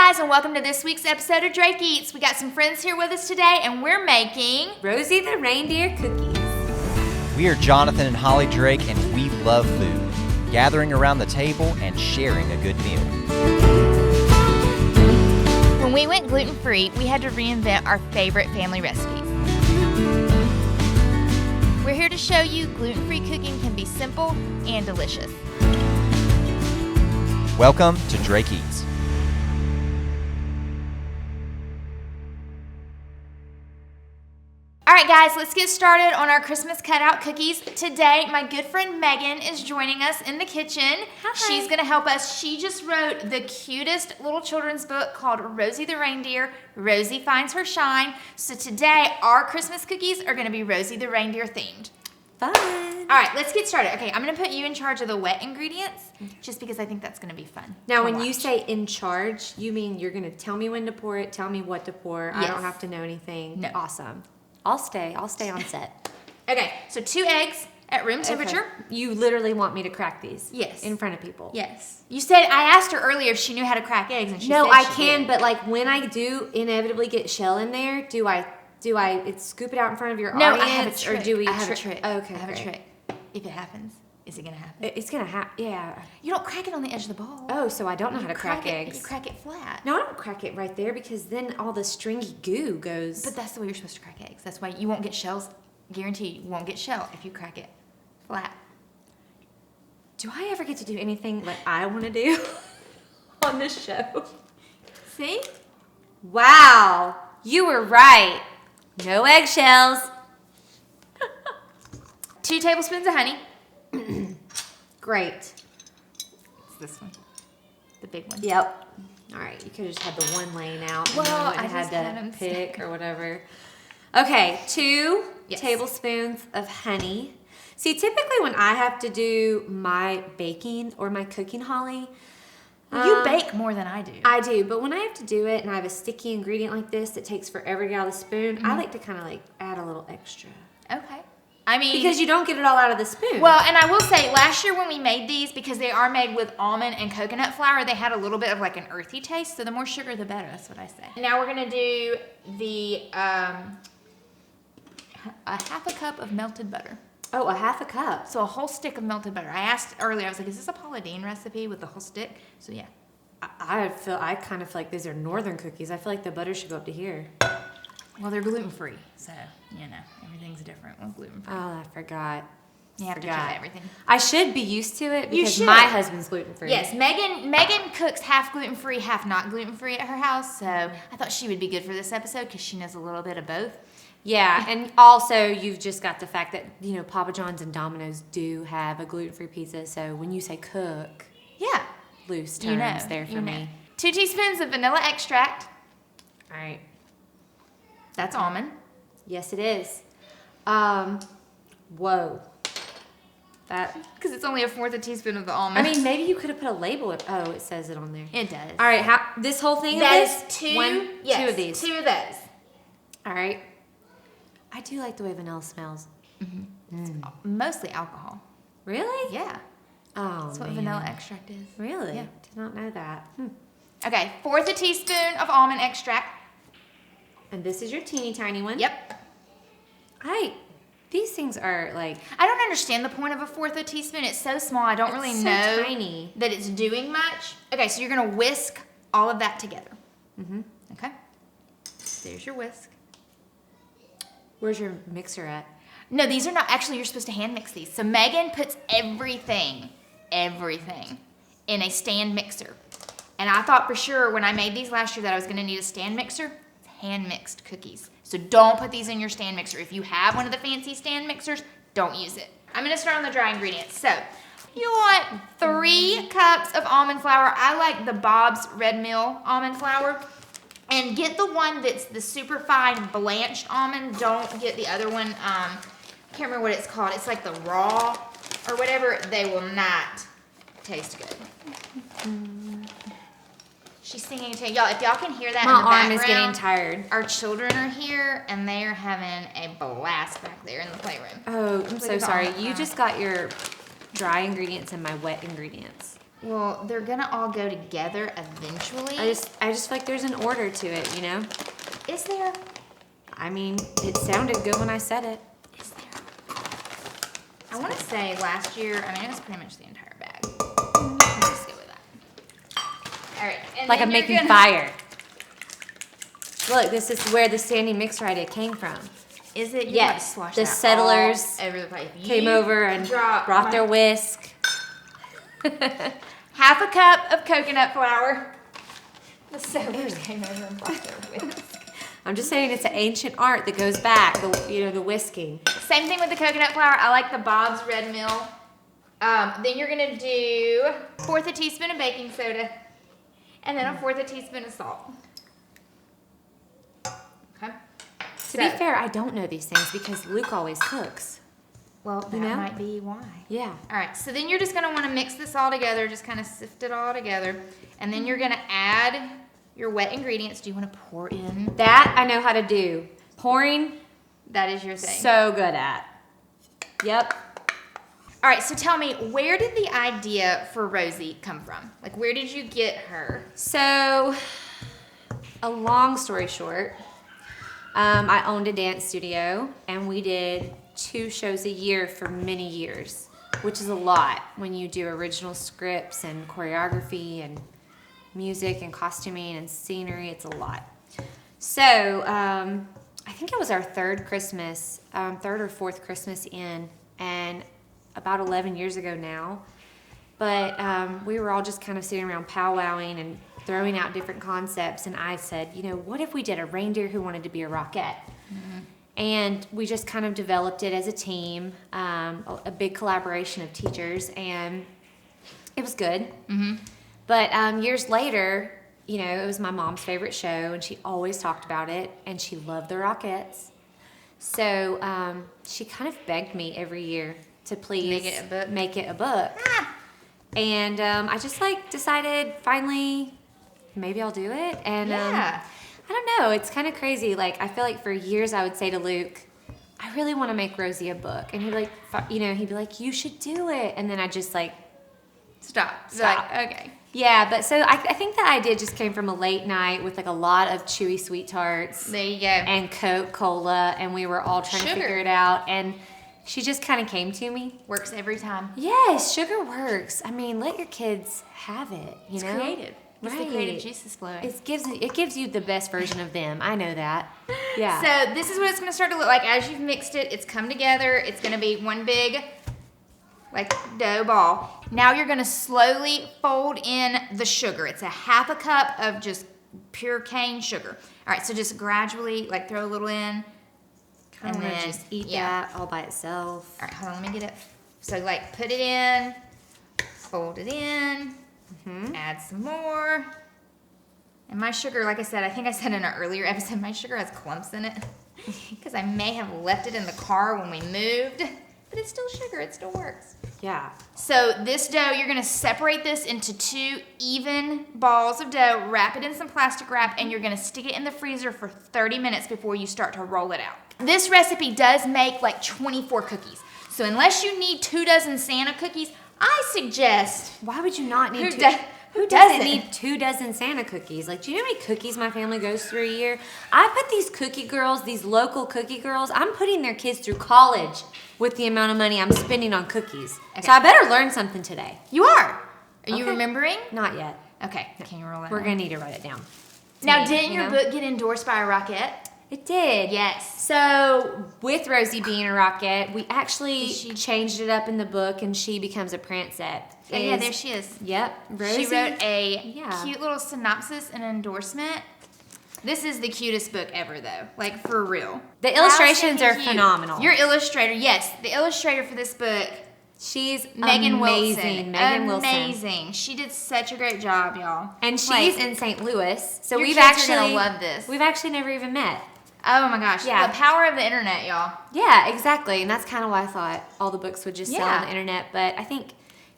guys, and welcome to this week's episode of Drake Eats. We got some friends here with us today, and we're making Rosie the reindeer cookies. We are Jonathan and Holly Drake, and we love food, gathering around the table and sharing a good meal. When we went gluten-free, we had to reinvent our favorite family recipes. We're here to show you gluten-free cooking can be simple and delicious. Welcome to Drake Eats. All right, guys, let's get started on our Christmas cutout cookies. Today, my good friend Megan is joining us in the kitchen. Hi. She's going to help us. She just wrote the cutest little children's book called Rosie the Reindeer, Rosie Finds Her Shine. So today, our Christmas cookies are going to be Rosie the Reindeer themed. Fun. All right, let's get started. Okay, I'm going to put you in charge of the wet ingredients just because I think that's going to be fun. Now, when you say in charge, you mean you're going to tell me when to pour it, tell me what to pour. Yes. I don't have to know anything. No. Awesome. I'll stay on set. Okay, so 2 eggs at room temperature. Okay. You literally want me to crack these? Yes. In front of people? Yes. You said, I asked her earlier if she knew how to crack eggs, and she No, said I she can, did. but like when I do inevitably get shell in there, do I scoop it out in front of your No, audience? I have a trick. Or do we I have a trick. Okay. I have great. a trick. If it happens, is it gonna happen? It's gonna happen. Yeah. You don't crack it on the edge of the bowl. Oh, so I don't know how to crack it, eggs. You crack it flat. No, I don't crack it right there because then all the stringy goo goes. But that's the way you're supposed to crack eggs. That's why you won't get shells. Guarantee you won't get shell if you crack it flat. Do I ever get to do anything like I want to do on this show? See? Wow, you were right. No eggshells. 2 tablespoons of honey. Great. It's this one. The big one. Yep. All right, you could have just had the one laying out and Well, then you wouldn't I have just had had 'em to pick stacked. or whatever. Okay, 2 Yes. tablespoons of honey. See, typically when I have to do my baking or my cooking, Holly, You bake more than I do. I do, but when I have to do it and I have a sticky ingredient like this that takes forever to get out of the spoon, I like to kind of like add a little extra. Okay. I mean, Because you don't get it all out of the spoon. well, and I will say, last year when we made these, because they are made with almond and coconut flour, they had a little bit of like an earthy taste. So the more sugar, the better. That's what I say. Now we're gonna do the a half a cup of melted butter. Oh, a half a cup. So a whole stick of melted butter. I asked earlier. I was like, "Is this a Paula Deen recipe with the whole stick?" So yeah. I kind of feel like these are northern cookies. I feel like the butter should go up to here. Well, they're gluten free, so you know everything's different with gluten free. Oh, I forgot. You have to try everything. I should be used to it You because should. my husband's gluten free. Yes, Megan cooks half gluten-free, half not gluten-free at her house, so I thought she would be good for this episode because she knows a little bit of both. Yeah, and also you've just got the fact that, you know, Papa John's and Domino's do have a gluten-free pizza, so when you say cook, Yeah, loose terms you know. there for you know. me. 2 teaspoons of vanilla extract. All right. That's almond. Yes, it is. Whoa. That, Because it's only 1/4 teaspoon of the almond. I mean, maybe you could have put a label. Oh, it says it on there. it does. All right, this whole thing That of is this? 2. One, Yes, 2 of these. 2 of those. All right. I do like the way vanilla smells. Mostly alcohol. Really? Yeah, Oh, that's what man. vanilla extract is. Really? Yeah. Did not know that. Okay, 1/4 teaspoon of almond extract. And this is your teeny tiny one? Yep. These things are like I don't understand the point of 1/4 teaspoon. It's so small. I don't really so know tiny. that it's doing much. Okay, so you're gonna whisk all of that together. Okay. There's your whisk. Where's your mixer at? No, these are not. Actually, you're supposed to hand mix these. So Megan puts everything in a stand mixer. And I thought for sure when I made these last year that I was gonna need a stand mixer. It's hand mixed cookies. So don't put these in your stand mixer. If you have one of the fancy stand mixers, don't use it. I'm gonna start on the dry ingredients. So you want 3 cups of almond flour. I like the Bob's Red Mill almond flour. And get the one that's the super fine blanched almond. Don't get the other one. I can't remember what it's called. It's like the raw or whatever. They will not taste good. She's singing to y'all. If y'all can hear that My in the arm background, is getting tired. Our children are here and they are having a blast back there in the playroom. Oh, I'm Look so at the sorry. almond You flour. just got your dry ingredients and my wet ingredients. Well, they're gonna all go together eventually. I just feel like there's an order to it, you know? Is there? I mean, it sounded good when I said it. Is there? I want to say last year, I mean, it was pretty much the entire bag. Let's just go with that. All right. And Like then I'm you're making gonna- fire. Look, this is where the standing mixer idea came from. Is it? You Yes, gotta slosh the that settlers all over the place. Came You over and dropped brought my- their whisk. half a cup of coconut flour. The settlers came over and brought their whisk. I'm just saying it's an ancient art that goes back, the whisking. Same thing with the coconut flour. I like the Bob's Red Mill. Then you're gonna do 1/4 teaspoon of baking soda, and then 1/4 teaspoon of salt. Okay. To be fair, I don't know these things because Luke always cooks. Well, that You know? might be why. Yeah. All right, so then you're just gonna wanna mix this all together, just kind of sift it all together. And then you're gonna add your wet ingredients. Do you wanna pour in? That I know how to do. Pouring, That is your thing. so good at. Yep. All right, so tell me, where did the idea for Rosie come from? Like, where did you get her? So, a long story short, I owned a dance studio and we did 2 shows a year for many years, which is a lot when you do original scripts and choreography and music and costuming and scenery. It's a lot. So, I think it was our 3rd Christmas, 3rd or 4th Christmas in, and about 11 years ago now. But we were all just kind of sitting around powwowing and throwing out different concepts. And I said, you know, what if we did a reindeer who wanted to be a rockette? Mm-hmm. And we just kind of developed it as a team, a big collaboration of teachers, and it was good. Mm-hmm. But years later, you know, it was my mom's favorite show, and she always talked about it, and she loved the Rockettes. So she kind of begged me every year to please make it a book. Ah. And I just decided finally maybe I'll do it. And Yeah. I don't know, it's kind of crazy. Like, I feel like for years I would say to Luke, I really want to make Rosie a book. And he'd be like, you should do it. And then I just Stop. Stop. Like, okay. yeah, but so I think that idea just came from a late night with a lot of chewy sweet tarts There you go. and Coca-Cola, and we were all trying to Sugar. figure it out. And she just kind of came to me. Works every time. Yes, sugar works. I mean, let your kids have it. You know, Creative. It's the Right. creative juices flowing. It gives you the best version of them. I know that. Yeah. So this is what it's going to start to look like as you've mixed it. It's come together. It's going to be one big dough ball. Now you're going to slowly fold in the sugar. It's a 1/2 cup of just pure cane sugar. All right, so just gradually throw a little in. I want to just eat that all by itself. All right, hold on, let me get it. So put it in, fold it in, add some more. And my sugar, like I said, I think I said in an earlier episode, my sugar has clumps in it because I may have left it in the car when we moved, but it's still sugar, it still works. Yeah. So this dough, you're gonna separate this into 2 even balls of dough, wrap it in some plastic wrap, and you're gonna stick it in the freezer for 30 minutes before you start to roll it out. This recipe does make 24 cookies. So unless you need 2 dozen Santa cookies, I suggest, Why would you not need who doesn't doesn't need 2 dozen Santa cookies? Do you know how many cookies my family goes through a year? I put these cookie girls, these local cookie girls, I'm putting their kids through college with the amount of money I'm spending on cookies. Okay. So I better learn something today. You are you Okay. remembering? Not yet. Okay, can you roll it We're out? going to need to write it down. Now, me, didn't you your know? book get endorsed by a Rockette? It did. Yes. So with Rosie being a Rockette, we actually Is she- changed it up in the book, and she becomes a Prancette. Oh, yeah, there she is. Yep. Rosie. She wrote a Yeah. cute little synopsis and endorsement. This is the cutest book ever, though. For real. The How illustrations stinking are cute. phenomenal. Your illustrator, yes. The illustrator for this book, She's Megan amazing. Wilson. Megan Wilson. Amazing. She did such a great job, y'all. And she's in St. Louis, so your we've kids actually are gonna love this. We've actually never even met. Oh my gosh. Yeah. The power of the internet, y'all. Yeah, exactly. And that's kind of why I thought all the books would just sell on Yeah. the internet. But I think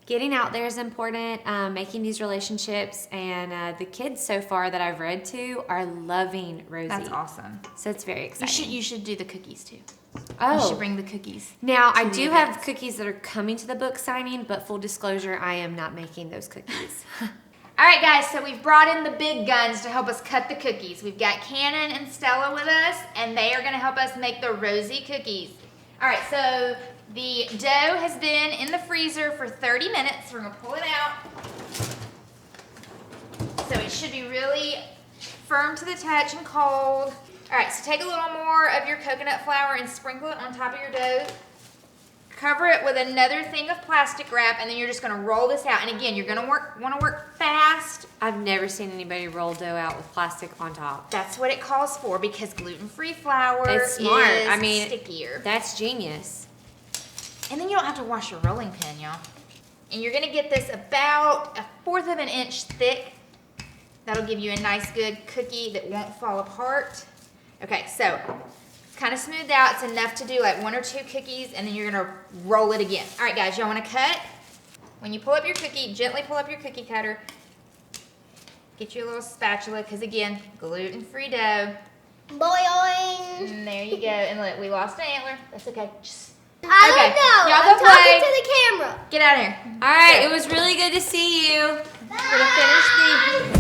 getting out there is important, making these relationships. And the kids so far that I've read to are loving Rosie. That's awesome. So it's very exciting. You should do the cookies too. You should Oh, bring the cookies. now I to the do have events. cookies that are coming to the book signing, but full disclosure, I am not making those cookies. All right, guys, so we've brought in the big guns to help us cut the cookies. We've got Cannon and Stella with us, and they are gonna help us make the Rosie cookies. All right, so the dough has been in the freezer for 30 minutes. We're gonna pull it out. So it should be really firm to the touch and cold. All right, so take a little more of your coconut flour and sprinkle it on top of your dough. Cover it with another thing of plastic wrap, and then you're just gonna roll this out. And again, you're gonna wanna work fast. I've never seen anybody roll dough out with plastic on top. That's what it calls for because gluten-free flour It's smart. is I mean, stickier. That's genius. And then you don't have to wash your rolling pin, y'all. And you're gonna get this about 1/4 of an inch thick. That'll give you a nice good cookie that won't fall apart. Okay, so it's kind of smoothed out. It's enough to do like 1 or 2 cookies, and then you're gonna roll it again. All right, guys, y'all wanna cut? When you pull up your cookie, gently pull up your cookie cutter. Get you a little spatula, because again, gluten-free dough. Boing. And there you go. And look, we lost an antler. That's okay. Just I Okay, don't know. y'all I'm go talking play. to the camera. get out of here. All right, it was really good to see you. We're gonna finish the.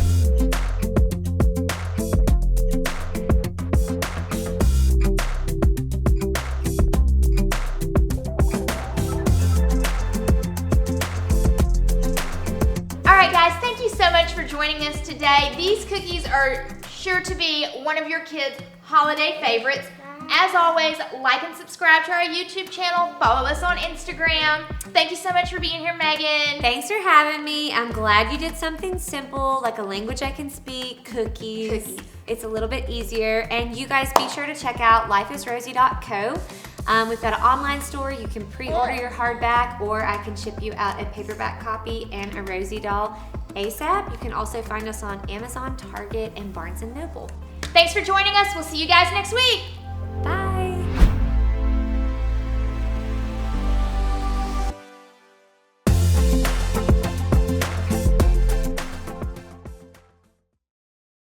All right, guys, thank you so much for joining us today. These cookies are sure to be one of your kids' holiday favorites. As always, like and subscribe to our YouTube channel. Follow us on Instagram. Thank you so much for being here, Megan. Thanks for having me. I'm glad you did something simple, like a language I can speak, cookies. It's a little bit easier. And you guys be sure to check out lifeisrosie.co. We've got an online store. You can pre-order your hardback, or I can ship you out a paperback copy and a Rosie doll ASAP. You can also find us on Amazon, Target, and Barnes & Noble. Thanks for joining us. We'll see you guys next week.